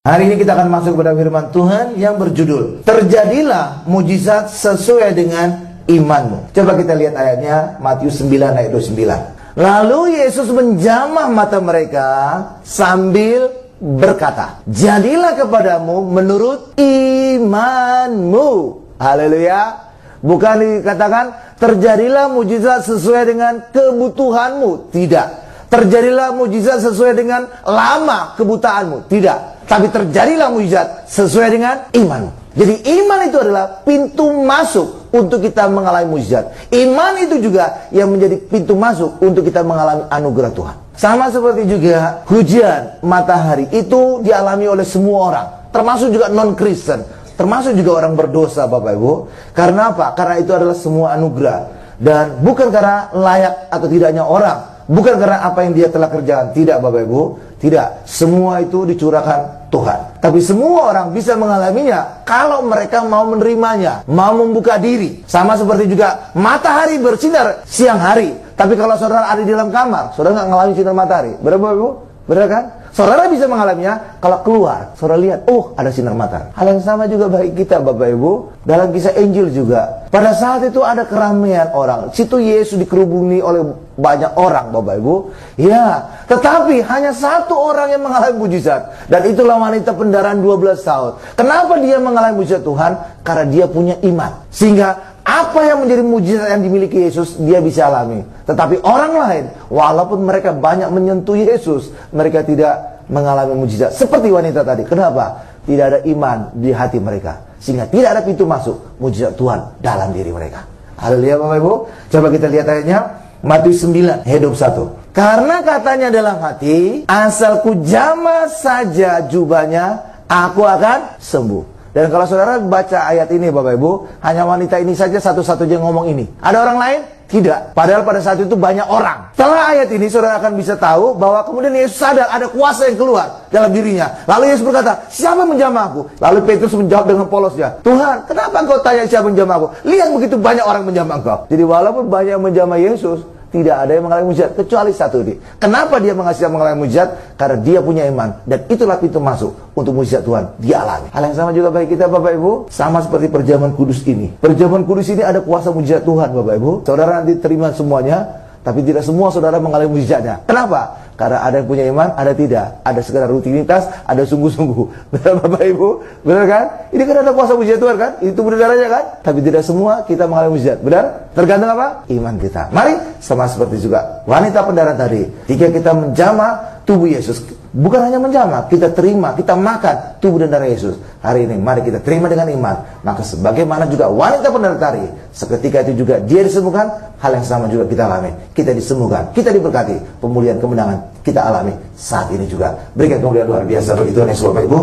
Hari ini kita akan masuk kepada firman Tuhan yang berjudul Terjadilah mujizat sesuai dengan imanmu. Coba kita lihat ayatnya, Matius 9 ayat 29. Lalu Yesus menjamah mata mereka sambil berkata, jadilah kepadamu menurut imanmu. Haleluya. Bukan dikatakan terjadilah mujizat sesuai dengan kebutuhanmu. Tidak. Terjadilah mujizat sesuai dengan lama kebutaanmu. Tidak. Tapi terjadilah mujizat sesuai dengan imanmu. Jadi iman itu adalah pintu masuk untuk kita mengalami mujizat. Iman itu juga yang menjadi pintu masuk untuk kita mengalami anugerah Tuhan. Sama seperti juga hujan matahari itu dialami oleh semua orang, termasuk juga non-Kristen, termasuk juga orang berdosa, Bapak Ibu. Karena apa? Karena itu adalah semua anugerah. Dan bukan karena layak atau tidaknya orang, bukan karena apa yang dia telah kerjakan. Tidak, Bapak Ibu. Tidak. Semua itu dicurahkan Tuhan. Tapi semua orang bisa mengalaminya kalau mereka mau menerimanya, mau membuka diri. Sama seperti juga matahari bersinar siang hari. Tapi kalau saudara ada di dalam kamar, saudara nggak mengalami sinar matahari. Benar, Bapak Ibu? Benar kan? Saudara bisa mengalaminya kalau keluar, saudara lihat, oh ada sinar matahari. Hal yang sama juga bagi kita, Bapak Ibu. Dalam kisah Injil juga, pada saat itu ada keramaian orang. Situ Yesus dikerubungi oleh banyak orang, Bapak Ibu. Ya, tetapi hanya satu orang yang mengalami mujizat. Dan itulah wanita pendarahan 12 tahun. Kenapa dia mengalami mujizat Tuhan? Karena dia punya iman. Sehingga apa yang menjadi mujizat yang dimiliki Yesus, dia bisa alami. Tetapi orang lain, walaupun mereka banyak menyentuh Yesus, mereka tidak mengalami mujizat. Seperti wanita tadi. Kenapa? Tidak ada iman di hati mereka. Sehingga tidak ada pintu masuk mujizat Tuhan dalam diri mereka. Haleluya, Bapak Ibu. Coba kita lihat ayatnya. Matius 9, ayat 21. Karena katanya dalam hati, asal ku jamah saja jubahnya, aku akan sembuh. Dan kalau saudara baca ayat ini, Bapak Ibu, hanya wanita ini saja satu-satunya ngomong ini. Ada orang lain? Tidak. Padahal pada saat itu banyak orang. Setelah ayat ini, saudara akan bisa tahu bahwa kemudian Yesus sadar ada kuasa yang keluar dalam dirinya. Lalu Yesus berkata, siapa yang menjamah aku? Lalu Petrus menjawab dengan polosnya, Tuhan, kenapa engkau tanya siapa yang menjamah aku? Lihat begitu banyak orang menjamah engkau. Jadi walaupun banyak yang menjamah Yesus, tidak ada yang mengalami mujizat kecuali satu ini. Kenapa dia mengalami mujizat? Karena dia punya iman. Dan itulah pintu masuk untuk mujizat Tuhan dia alami. Hal yang sama juga bagi kita, Bapak Ibu. Sama seperti perjamuan kudus ini. Perjamuan kudus ini ada kuasa mujizat Tuhan, Bapak Ibu. Saudara nanti terima semuanya, tapi tidak semua saudara mengalami mujizatnya. Kenapa? Karena ada yang punya iman, ada tidak. Ada sekedar rutinitas, ada sungguh-sungguh. Benar, Bapak Ibu? Benar kan? Ini kan ada kuasa mujizat Tuhan kan? Itu benar-benarnya kan? Tapi tidak semua kita mengalami mujizat. Benar? Tergantung apa? Iman kita. Mari, sama seperti juga wanita pendarahan tadi. Jika kita menjamah tubuh Yesus, bukan hanya menjamah, kita terima, kita makan tubuh dan darah Yesus. Hari ini, mari kita terima dengan iman. Maka sebagaimana juga wanita pendarahan tadi, seketika itu juga dia disembuhkan. Hal yang sama juga kita alami. Kita disembuhkan, kita diberkati. Pemulihan kemenangan kita alami saat ini juga. Berikan kemuliaan luar biasa bagi Tuhan Yesus, Bapak Ibu.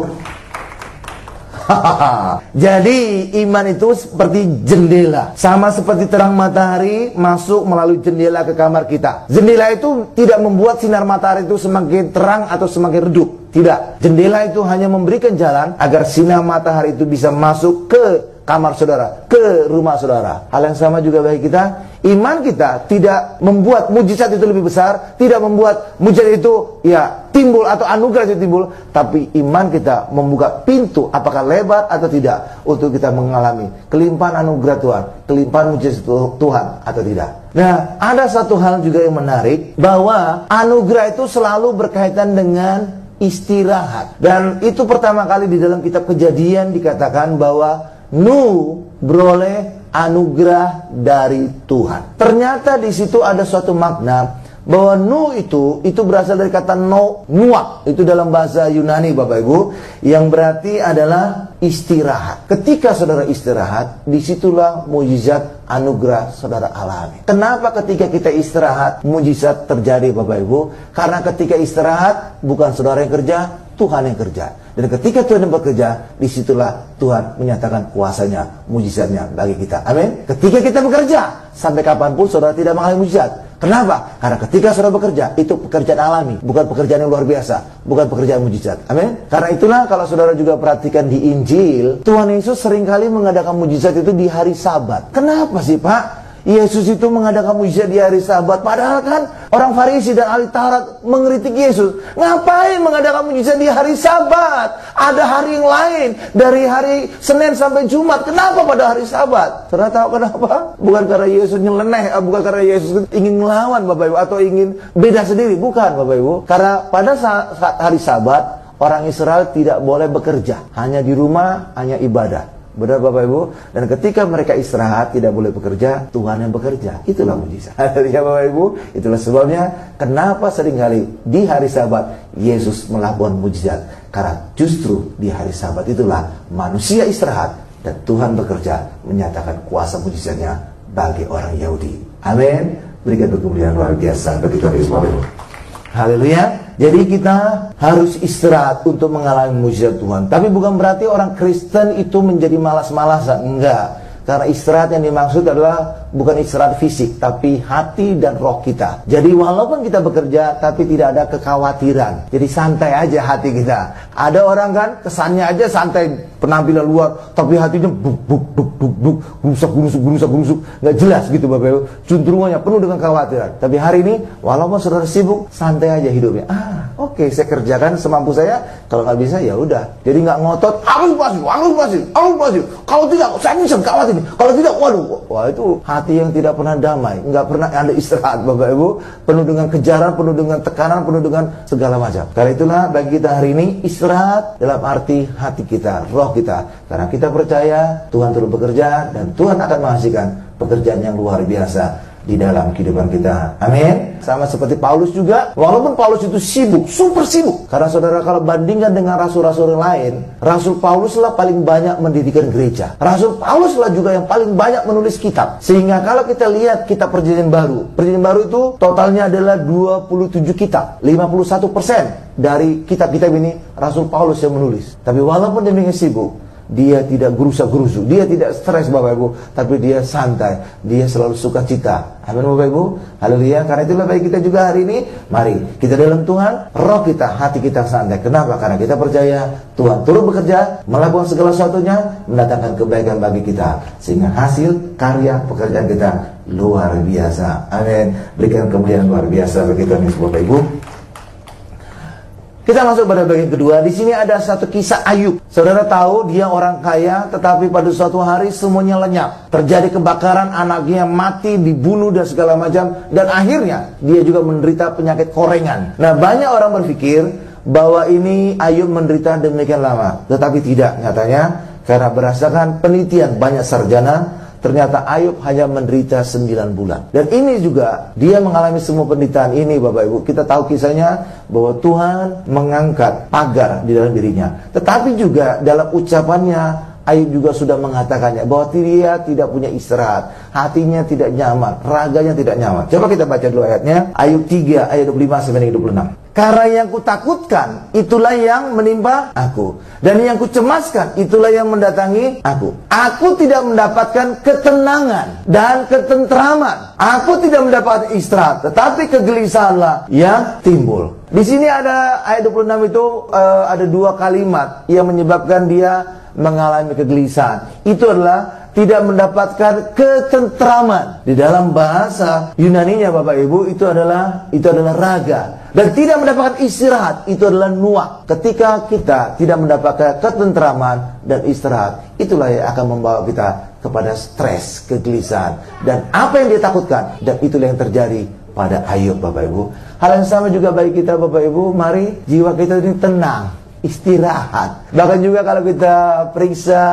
Jadi iman itu seperti jendela, sama seperti terang matahari masuk melalui jendela ke kamar kita. Jendela itu tidak membuat sinar matahari itu semakin terang atau semakin redup. Tidak. Jendela itu hanya memberikan jalan agar sinar matahari itu bisa masuk ke kamar saudara, ke rumah saudara. Hal yang sama juga bagi kita. Iman kita tidak membuat mujizat itu lebih besar, tidak membuat mujizat itu timbul atau anugerah itu timbul, tapi iman kita membuka pintu apakah lebar atau tidak untuk kita mengalami kelimpahan anugerah Tuhan, kelimpahan mujizat Tuhan atau tidak. Nah, ada satu hal juga yang menarik, bahwa anugerah itu selalu berkaitan dengan istirahat. Dan itu pertama kali di dalam kitab Kejadian dikatakan bahwa Nuh beroleh anugerah dari Tuhan. Ternyata di situ ada suatu makna bahwa Nuh itu berasal dari kata nuak, itu dalam bahasa Yunani, Bapak Ibu, yang berarti adalah istirahat. Ketika saudara istirahat, disitulah mujizat anugerah saudara alami. Kenapa ketika kita istirahat mujizat terjadi, Bapak Ibu? Karena ketika istirahat bukan saudara yang kerja, Tuhan yang kerja. Dan ketika Tuhan yang bekerja, disitulah Tuhan menyatakan kuasanya, mujizatnya bagi kita. Amin. Ketika kita bekerja, sampai kapanpun saudara tidak mengalami mujizat. Kenapa? Karena ketika saudara bekerja, itu pekerjaan alami, bukan pekerjaan yang luar biasa, bukan pekerjaan mujizat. Amin. Karena itulah kalau saudara juga perhatikan di Injil, Tuhan Yesus seringkali mengadakan mujizat itu di hari Sabat. Kenapa sih, Pak? Yesus itu mengadakan mujizat di hari Sabat. Padahal kan orang Farisi dan ahli Taurat mengkritik Yesus. Ngapain mengadakan mujizat di hari Sabat? Ada hari yang lain. Dari hari Senin sampai Jumat. Kenapa pada hari Sabat? Saudara tahu kenapa? Bukan karena Yesus nyeleneh. Bukan karena Yesus ingin melawan Bapak Ibu. Atau ingin beda sendiri. Bukan Bapak Ibu. Karena pada saat hari Sabat, orang Israel tidak boleh bekerja. Hanya di rumah, hanya ibadah. Benar Bapak Ibu? Dan ketika mereka istirahat, tidak boleh bekerja, Tuhan yang bekerja. Itulah mujizat. Ya Bapak Ibu, itulah sebabnya kenapa seringkali di hari Sabat Yesus melakukan mujizat. Karena justru di hari Sabat itulah manusia istirahat dan Tuhan bekerja menyatakan kuasa mujizatnya bagi orang Yahudi. Amin. Berikan kemuliaan luar biasa bagi Tuhan Yesus. Haleluya. Jadi kita harus istirahat untuk mengalami mujizat Tuhan. Tapi bukan berarti orang Kristen itu menjadi malas-malasan. Enggak. Karena istirahat yang dimaksud adalah bukan istirahat fisik, tapi hati dan roh kita. Jadi walaupun kita bekerja, tapi tidak ada kekhawatiran. Jadi santai aja hati kita. Ada orang kan kesannya aja santai, penampilan luar, tapi hatinya buk, gerusak. Nggak jelas gitu Bapak Ibu. Cenderungannya penuh dengan kekhawatiran. Tapi hari ini, walaupun saudara sibuk, santai aja hidupnya. Oke, saya kerjakan semampu saya. Kalau nggak bisa, ya udah. Jadi nggak ngotot. Harus pasif. Kalau tidak, saya bisa gawat ini. Kalau tidak, waduh. Wah, itu hati yang tidak pernah damai. Nggak pernah ada istirahat, Bapak Ibu. Penuh dengan kejaran, penuh dengan tekanan, penuh dengan segala macam. Karena itulah bagi kita hari ini, istirahat dalam arti hati kita, roh kita. Karena kita percaya Tuhan terus bekerja dan Tuhan akan menghasilkan pekerjaan yang luar biasa di dalam kehidupan kita. Amin. Sama seperti Paulus juga. Walaupun Paulus itu sibuk, super sibuk. Karena saudara kalau bandingkan dengan rasul-rasul yang lain, Rasul Paulus lah paling banyak mendirikan gereja. Rasul Paulus lah juga yang paling banyak menulis kitab. Sehingga kalau kita lihat kitab Perjanjian Baru itu totalnya adalah 27 kitab. 51% dari kitab-kitab ini Rasul Paulus yang menulis. Tapi walaupun demikian sibuk, dia tidak gerusa-gerusu, dia tidak stres Bapak Ibu, tapi dia santai, dia selalu sukacita. Amin Bapak Ibu. Haleluya. Karena itulah bagi kita juga hari ini, mari kita dalam Tuhan, roh kita, hati kita santai. Kenapa? Karena kita percaya Tuhan turut bekerja, melakukan segala sesuatunya, mendatangkan kebaikan bagi kita, sehingga hasil karya pekerjaan kita luar biasa. Amin. Berikan kemuliaan luar biasa bagi Tuhan Yesus Bapak Ibu. Kita masuk pada bagian kedua. Di sini ada satu kisah Ayub. Saudara tahu dia orang kaya, tetapi pada suatu hari semuanya lenyap. Terjadi kebakaran, anaknya mati, dibunuh dan segala macam. Dan akhirnya dia juga menderita penyakit korengan. Nah, banyak orang berpikir bahwa ini Ayub menderita demikian lama. Tetapi tidak, nyatanya karena berdasarkan penelitian banyak sarjana, ternyata Ayub hanya menderita 9 bulan. Dan ini juga, dia mengalami semua penderitaan ini Bapak Ibu. Kita tahu kisahnya bahwa Tuhan mengangkat pagar di dalam dirinya. Tetapi juga dalam ucapannya, Ayub juga sudah mengatakannya bahwa dia tidak punya istirahat, hatinya tidak nyaman, raganya tidak nyaman. Coba kita baca dulu ayatnya. Ayub 3 ayat 25 sampai 26. Karena yang kutakutkan, itulah yang menimpa aku. Dan yang kucemaskan, itulah yang mendatangi aku. Aku tidak mendapatkan ketenangan dan ketentraman. Aku tidak mendapatkan istirahat, tetapi kegelisahanlah yang timbul. Di sini ada ayat 26 itu ada dua kalimat yang menyebabkan dia mengalami kegelisahan. Itu adalah tidak mendapatkan ketentraman. Di dalam bahasa Yunaninya Bapak Ibu itu adalah raga. Dan tidak mendapatkan istirahat itu adalah nuak. Ketika kita tidak mendapatkan ketentraman dan istirahat, itulah yang akan membawa kita kepada stres, kegelisahan, dan apa yang dia takutkan. Dan itulah yang terjadi pada Ayub Bapak Ibu. Hal yang sama juga bagi kita Bapak Ibu. Mari jiwa kita ini tenang, istirahat. Bahkan juga kalau kita periksa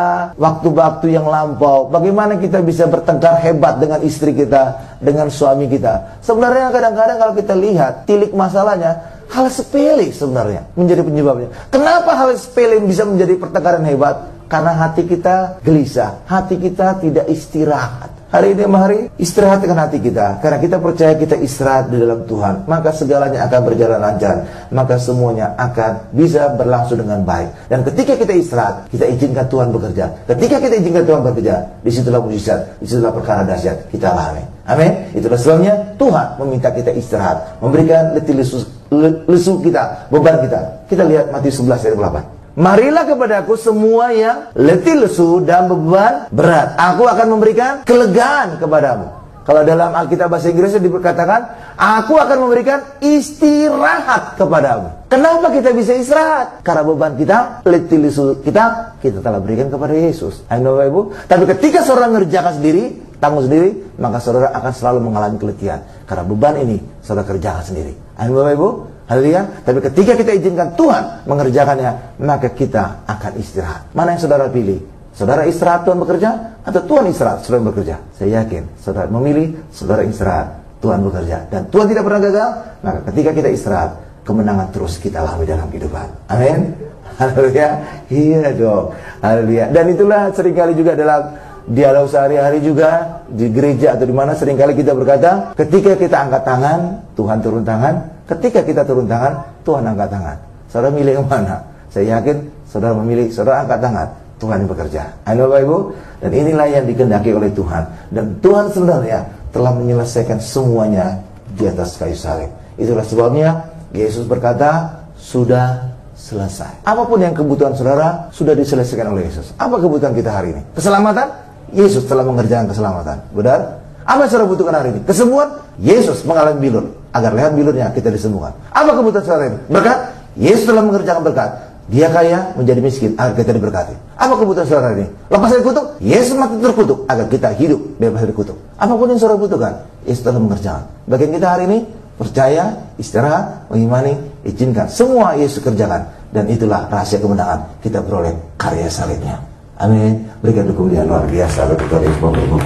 waktu-waktu yang lampau, bagaimana kita bisa bertengkar hebat dengan istri kita, dengan suami kita. Sebenarnya kadang-kadang kalau kita lihat tilik masalahnya, hal sepele sebenarnya menjadi penyebabnya. Kenapa hal sepele bisa menjadi pertengkaran hebat? Karena hati kita gelisah, hati kita tidak istirahat. Hari ini mari istirahatkan hati kita. Karena kita percaya kita istirahat di dalam Tuhan, maka segalanya akan berjalan lancar. Maka semuanya akan bisa berlangsung dengan baik. Dan ketika kita istirahat, kita izinkan Tuhan bekerja. Ketika kita izinkan Tuhan bekerja, disitulah mujizat, disitulah perkara dahsyat kita alami. Amin. Itulah sebabnya Tuhan meminta kita istirahat, memberikan letih lesu kita, beban kita. Kita lihat Matius 11 ayat 8. Marilah kepadaku semua yang letih lesu dan beban berat, aku akan memberikan kelegaan kepadamu. Kalau dalam Alkitab bahasa Inggrisnya dikatakan, aku akan memberikan istirahat kepadamu. Kenapa kita bisa istirahat? Karena beban kita, letih lesu kita telah berikan kepada Yesus. Amin Bapak Ibu. Tapi ketika saudara ngerjakan sendiri, tanggung sendiri, maka saudara akan selalu mengalami keletihan. Karena beban ini saudara kerjakan sendiri. Amin Bapak Ibu. Haleluya. Tapi ketika kita izinkan Tuhan mengerjakannya, maka kita akan istirahat. Mana yang saudara pilih? Saudara istirahat, Tuhan bekerja, atau Tuhan istirahat, saudara bekerja? Saya yakin saudara memilih saudara istirahat, Tuhan bekerja. Dan Tuhan tidak pernah gagal. Maka ketika kita istirahat, kemenangan terus kita lalui dalam kehidupan. Amin. Haleluya. Iya dong. Haleluya. Dan itulah seringkali juga dalam dialog sehari-hari juga di gereja atau di mana seringkali kita berkata, ketika kita angkat tangan, Tuhan turun tangan. Ketika kita turun tangan, Tuhan angkat tangan. Saudara milih yang mana? Saya yakin saudara memilih saudara angkat tangan, Tuhan yang bekerja. Amin Bapak Ibu. Dan inilah yang dikehendaki oleh Tuhan. Dan Tuhan sebenarnya telah menyelesaikan semuanya di atas kayu salib. Itulah sebabnya Yesus berkata, sudah selesai. Apapun yang kebutuhan saudara sudah diselesaikan oleh Yesus. Apa kebutuhan kita hari ini? Keselamatan? Yesus telah mengerjakan keselamatan. Benar? Apa yang saudara butuhkan hari ini? Kesembuhan? Yesus mengalami bilur. Agar lewat bilurnya kita disembuhkan. Apa kebutuhan saudara ini? Berkat? Yesus telah mengerjakan berkat. Dia kaya menjadi miskin agar kita diberkati. Apa kebutuhan saudara ini? Lepas dari kutuk? Yesus mati terkutuk agar kita hidup bebas dari kutuk. Apapun yang saudara butuhkan, Yesus telah mengerjakan. Bagian kita hari ini, percaya, istirahat, mengimani, izinkan. Semua Yesus kerjakan. Dan itulah rahasia kemenangan kita beroleh karya salibnya. Amin. Berikan dukungan luar biasa bagi Tuhan Yesus Bapak Ibu.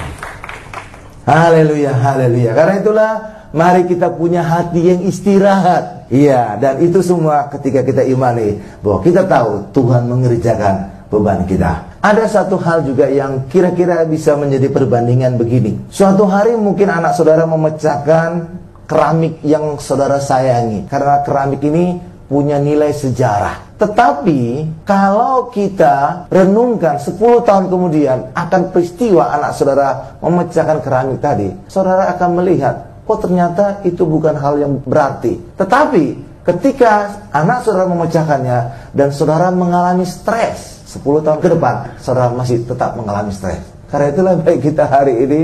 Haleluya, haleluya. Karena itulah mari kita punya hati yang istirahat. Iya, dan itu semua ketika kita imani bahwa kita tahu Tuhan mengerjakan beban kita. Ada satu hal juga yang kira-kira bisa menjadi perbandingan begini. Suatu hari mungkin anak saudara memecahkan keramik yang saudara sayangi. Karena keramik ini punya nilai sejarah. Tetapi kalau kita renungkan 10 tahun kemudian akan peristiwa anak saudara memecahkan keramik tadi, saudara akan melihat, oh ternyata itu bukan hal yang berarti. Tetapi ketika anak saudara memecahkannya dan saudara mengalami stres 10 tahun ke depan, saudara masih tetap mengalami stres. Karena itulah baik kita hari ini,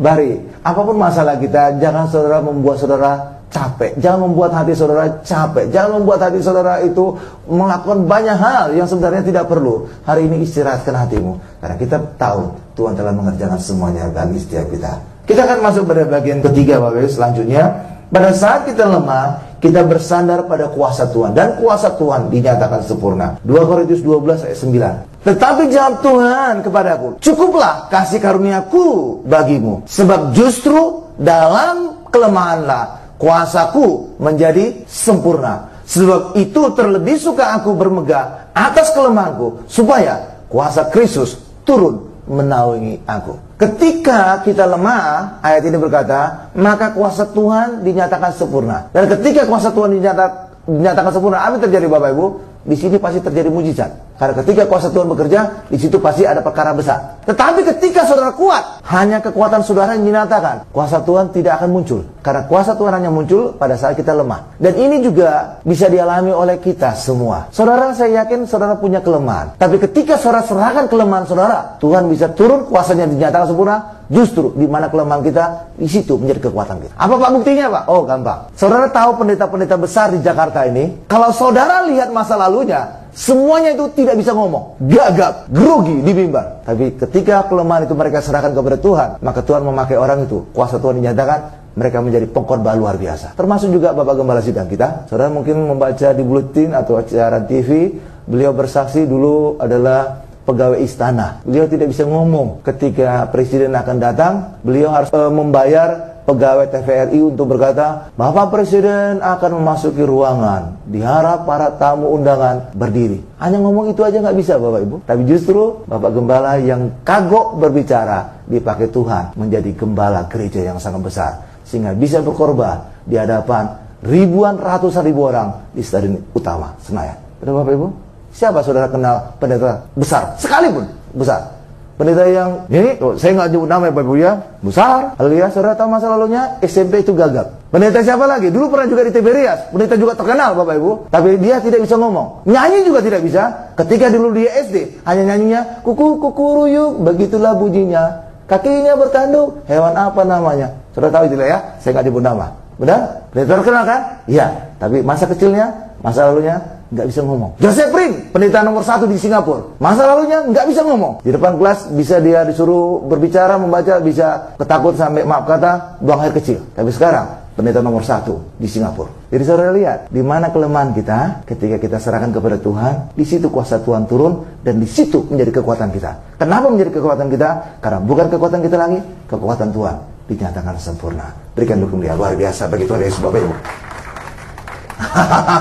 mari apapun masalah kita, jangan saudara membuat saudara capek. Jangan membuat hati saudara capek. Jangan membuat hati saudara itu melakukan banyak hal yang sebenarnya tidak perlu. Hari ini istirahatkan hatimu. Karena kita tahu Tuhan telah mengerjakan semuanya bagi setiap kita. Kita akan masuk pada bagian ketiga Bapak Ibu selanjutnya. Pada saat kita lemah, kita bersandar pada kuasa Tuhan. Dan kuasa Tuhan dinyatakan sempurna. 2 Korintus 12 ayat 9. Tetapi jawab Tuhan kepadaku, cukuplah kasih karuniaku bagimu. Sebab justru dalam kelemahanlah kuasaku menjadi sempurna. Sebab itu terlebih suka aku bermegah atas kelemahanku, supaya kuasa Kristus turun menaungi aku. Ketika kita lemah, ayat ini berkata, maka kuasa Tuhan dinyatakan sempurna. Dan ketika kuasa Tuhan dinyatakan sempurna, apa yang terjadi Bapak Ibu? Di sini pasti terjadi mujizat. Karena ketika kuasa Tuhan bekerja, di situ pasti ada perkara besar. Tetapi ketika saudara kuat, hanya kekuatan saudara yang dinyatakan. Kuasa Tuhan tidak akan muncul. Karena kuasa Tuhan hanya muncul pada saat kita lemah. Dan ini juga bisa dialami oleh kita semua. Saudara, saya yakin saudara punya kelemahan. Tapi ketika saudara serahkan kelemahan saudara, Tuhan bisa turun, kuasanya dinyatakan sempurna. Justru di mana kelemahan kita, di situ menjadi kekuatan kita. Apa Pak buktinya Pak? Oh gampang. Saudara tahu pendeta-pendeta besar di Jakarta ini, kalau saudara lihat masa lalunya, semuanya itu tidak bisa ngomong, gagap, grogi di mimbar. Tapi ketika kelemahan itu mereka serahkan kepada Tuhan, maka Tuhan memakai orang itu. Kuasa Tuhan dinyatakan, mereka menjadi pengkhotbah luar biasa. Termasuk juga Bapak Gembala Sidang kita. Saudara mungkin membaca di buletin atau acara TV, beliau bersaksi dulu adalah pegawai istana. Beliau tidak bisa ngomong. Ketika presiden akan datang, beliau harus membayar pegawai TVRI untuk berkata, Bapak Presiden akan memasuki ruangan, diharap para tamu undangan berdiri. Hanya ngomong itu aja nggak bisa Bapak Ibu. Tapi justru Bapak Gembala yang kagok berbicara, dipakai Tuhan menjadi gembala gereja yang sangat besar. Sehingga bisa berkorban di hadapan ribuan, ratusan ribu orang di Stadion Utama Senayan. Betul Bapak Ibu? Siapa saudara kenal pendeta besar? Sekalipun besar. Pendeta yang ini, saya nggak nyebut nama ya Bapak Ibu ya, besar. Haleluya, saudara tahu masa lalunya SMP itu gagap. Pendeta siapa lagi? Dulu pernah juga di Tiberias. Pendeta juga terkenal Bapak Ibu, tapi dia tidak bisa ngomong. Nyanyi juga tidak bisa. Ketika dulu dia SD, hanya nyanyinya kuku kuku ruyuk, begitulah bunyinya. Kakinya bertanduk, hewan apa namanya? Saudara tahu itu ya, saya nggak nyebut nama. Benar? Pendeta terkenal kan? Iya. Tapi masa kecilnya, masa lalunya nggak bisa ngomong. Joseph Pring, pendeta nomor 1 di Singapura. Masa lalunya nggak bisa ngomong. Di depan kelas bisa dia disuruh berbicara, membaca, bisa ketakut sampai maaf kata buang air kecil. Tapi sekarang pendeta nomor 1 di Singapura. Jadi saudara lihat, di mana kelemahan kita ketika kita serahkan kepada Tuhan, di situ kuasa Tuhan turun dan di situ menjadi kekuatan kita. Kenapa menjadi kekuatan kita? Karena bukan kekuatan kita lagi, kekuatan Tuhan dinyatakan sempurna. Berikan dukung dia luar biasa bagi Tuhan Yesus Bapak Ibu.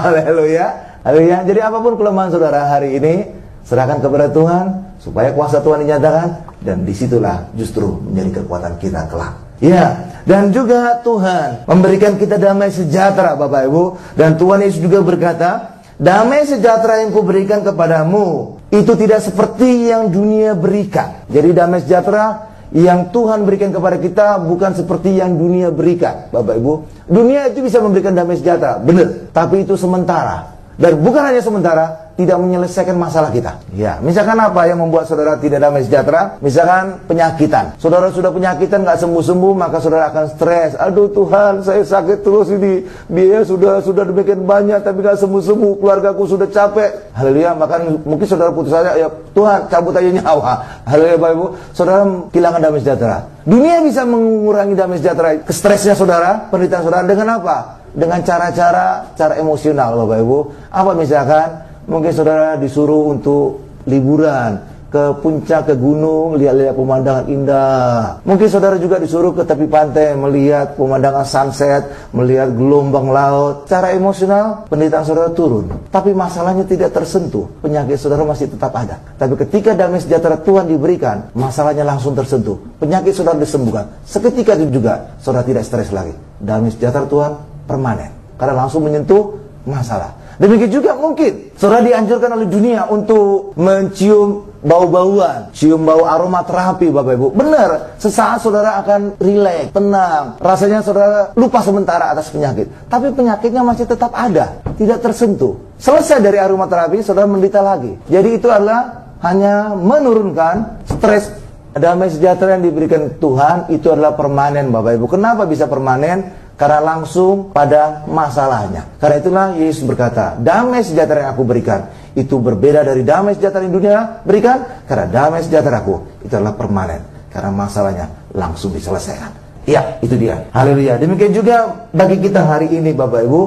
Haleluya. Haleluya. Jadi apapun kelemahan saudara hari ini, serahkan kepada Tuhan supaya kuasa Tuhan dinyatakan dan disitulah justru menjadi kekuatan kita kelak. Ya, dan juga Tuhan memberikan kita damai sejahtera Bapak Ibu. Dan Tuhan Yesus juga berkata, damai sejahtera yang kuberikan kepadamu itu tidak seperti yang dunia berikan. Jadi damai sejahtera yang Tuhan berikan kepada kita bukan seperti yang dunia berikan Bapak Ibu. Dunia itu bisa memberikan damai sejahtera, benar, tapi itu sementara. Dan bukan hanya sementara, tidak menyelesaikan masalah kita. Ya, misalkan apa yang membuat saudara tidak damai sejahtera? Misalkan penyakitan. Saudara sudah penyakitan nggak sembuh-sembuh, maka saudara akan stres. Aduh Tuhan, saya sakit terus ini. Biaya sudah demikian banyak tapi nggak sembuh-sembuh. Keluargaku sudah capek. Haleluya. Maka mungkin saudara putus asa, ya Tuhan cabut aja nyawa. Haleluya Bapak Ibu. Saudara kehilangan damai sejahtera. Dunia bisa mengurangi damai sejahtera, stresnya saudara, penderitaan saudara dengan apa? Dengan cara emosional Bapak Ibu. Apa misalkan mungkin saudara disuruh untuk liburan ke puncak, ke gunung, lihat-lihat pemandangan indah. Mungkin saudara juga disuruh ke tepi pantai, melihat pemandangan sunset, melihat gelombang laut. Secara emosional penderitaan saudara turun, tapi masalahnya tidak tersentuh. Penyakit saudara masih tetap ada. Tapi ketika damai sejahtera Tuhan diberikan, masalahnya langsung tersentuh. Penyakit saudara disembuhkan. Seketika itu juga saudara tidak stres lagi. Damai sejahtera Tuhan permanen, karena langsung menyentuh masalah. Demikian juga mungkin saudara dianjurkan oleh dunia untuk mencium bau-bauan, cium bau aroma terapi Bapak Ibu. Benar, sesaat saudara akan rileks, tenang, rasanya saudara lupa sementara atas penyakit. Tapi penyakitnya masih tetap ada, tidak tersentuh. Selesai dari aroma terapi, saudara menderita lagi. Jadi itu adalah hanya menurunkan stres. Damai sejahtera yang diberikan Tuhan itu adalah permanen Bapak Ibu. Kenapa bisa permanen? Karena langsung pada masalahnya. Karena itulah Yesus berkata, damai sejahtera yang aku berikan itu berbeda dari damai sejahtera yang dunia berikan. Karena damai sejahteraku itu adalah permanen. Karena masalahnya langsung diselesaikan. Ya, itu dia. Haleluya. Demikian juga bagi kita hari ini Bapak Ibu.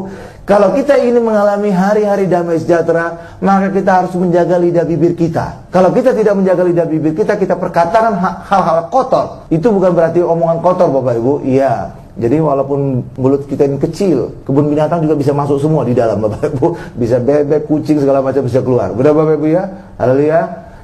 Kalau kita ingin mengalami hari-hari damai sejahtera, maka kita harus menjaga lidah bibir kita. Kalau kita tidak menjaga lidah bibir kita, kita perkatakan hal-hal kotor. Itu bukan berarti omongan kotor Bapak Ibu. Iya. Jadi walaupun mulut kita ini kecil, kebun binatang juga bisa masuk semua di dalam Bapak Ibu. Bisa bebek, kucing, segala macam bisa keluar. Benar Bapak Ibu ya? Haleluya.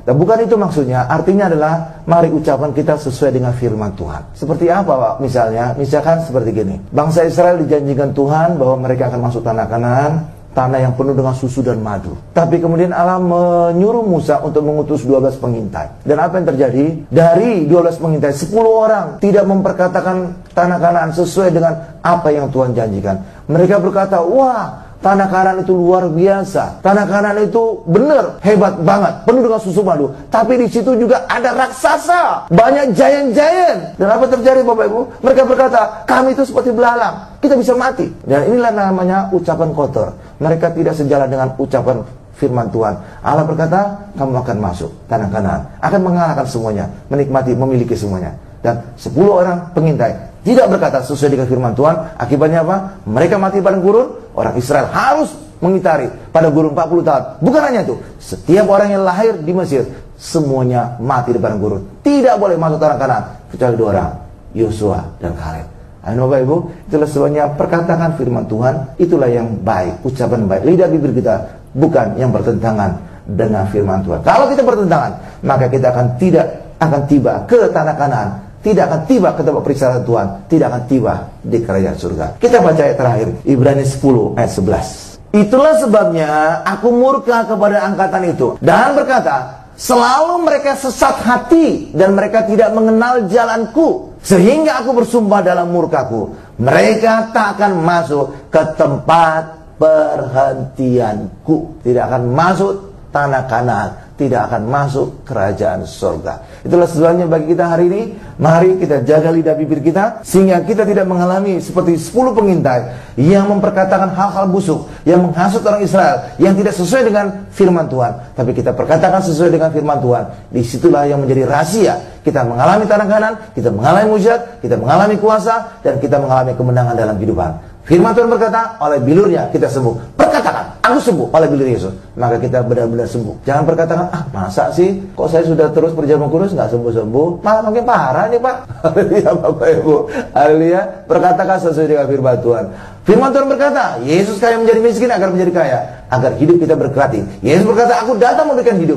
Dan bukan itu maksudnya. Artinya adalah mari ucapan kita sesuai dengan firman Tuhan. Seperti apa Pak? Misalkan seperti gini. Bangsa Israel dijanjikan Tuhan bahwa mereka akan masuk tanah Kanaan, tanah yang penuh dengan susu dan madu. Tapi kemudian Allah menyuruh Musa untuk mengutus 12 pengintai. Dan apa yang terjadi? Dari 12 pengintai, 10 orang tidak memperkatakan tanah Kanaan sesuai dengan apa yang Tuhan janjikan. Mereka berkata, wah, tanah Kanaan itu luar biasa. Tanah Kanaan itu benar, hebat banget, penuh dengan susu madu. Tapi di situ juga ada raksasa, banyak giant-giant. Dan apa terjadi Bapak Ibu? Mereka berkata, kami itu seperti belalang, kita bisa mati. Dan inilah namanya ucapan kotor. Mereka tidak sejalan dengan ucapan firman Tuhan. Allah berkata, kamu akan masuk tanah Kanaan, akan mengalahkan semuanya, menikmati, memiliki semuanya. Dan 10 orang pengintai tidak berkata sesuai dengan firman Tuhan. Akibatnya apa? Mereka mati di padang gurun. Orang Israel harus mengitari pada gurun 40 tahun. Bukan hanya itu, setiap orang yang lahir di Mesir semuanya mati di padang gurun. Tidak boleh masuk tanah Kanaan kecuali 2 orang, Yosua dan Kaleb. Ayo Bapak Ibu, itulah sebabnya perkataan firman Tuhan, itulah yang baik, ucapan baik, lidah bibir kita, bukan yang bertentangan dengan firman Tuhan. Kalau kita bertentangan, maka kita akan tiba ke tanah Kanaan, tidak akan tiba ke tempat peristirahatan Tuhan, tidak akan tiba di kerajaan surga. Kita baca ayat terakhir, Ibrani 10 ayat 11. Itulah sebabnya aku murka kepada angkatan itu dan berkata, selalu mereka sesat hati dan mereka tidak mengenal jalanku. Sehingga aku bersumpah dalam murkaku, mereka tak akan masuk ke tempat perhentianku. Tidak akan masuk tanah Kanaan, tidak akan masuk kerajaan surga. Itulah sebabnya bagi kita hari ini, mari kita jaga lidah bibir kita, sehingga kita tidak mengalami seperti 10 pengintai yang memperkatakan hal-hal busuk, yang menghasut orang Israel, yang tidak sesuai dengan firman Tuhan. Tapi kita perkatakan sesuai dengan firman Tuhan. Disitulah yang menjadi rahasia. Kita mengalami tanah kanan, kita mengalami mujizat, kita mengalami kuasa, dan kita mengalami kemenangan dalam kehidupan. Firman Tuhan berkata, oleh bilurnya kita sembuh. Perkatakan, aku sembuh oleh bilur Yesus. Maka kita benar-benar sembuh. Jangan perkatakan, masa sih? Kok saya sudah terus berjalan kurus nggak sembuh-sembuh? Malah makin parah nih Pak. Haleluya Bapak Ibu. Haleluya. Perkatakan sesuai dengan firman Tuhan. Firman Tuhan berkata, Yesus kaya menjadi miskin agar menjadi kaya, agar hidup kita berkati. Yesus berkata, aku datang memberikan hidup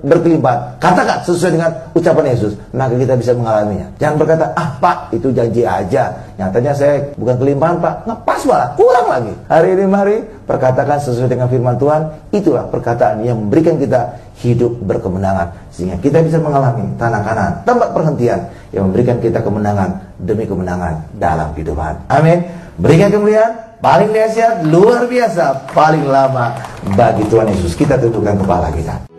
berkelimpahan. Katakan sesuai dengan ucapan Yesus, maka kita bisa mengalaminya. Jangan berkata, Pak, itu janji aja. Nyatanya saya bukan kelimpahan Pak, ngepas malah, kurang lagi. Hari ini mari perkatakan sesuai dengan firman Tuhan. Itulah perkataan yang memberikan kita hidup berkemenangan, sehingga kita bisa mengalami tanah kanan, tempat perhentian yang memberikan kita kemenangan demi kemenangan dalam kehidupan. Amin. Berikan kemuliaan paling dahsyat, luar biasa, paling lama bagi Tuhan Yesus. Kita tundukkan kepala kita.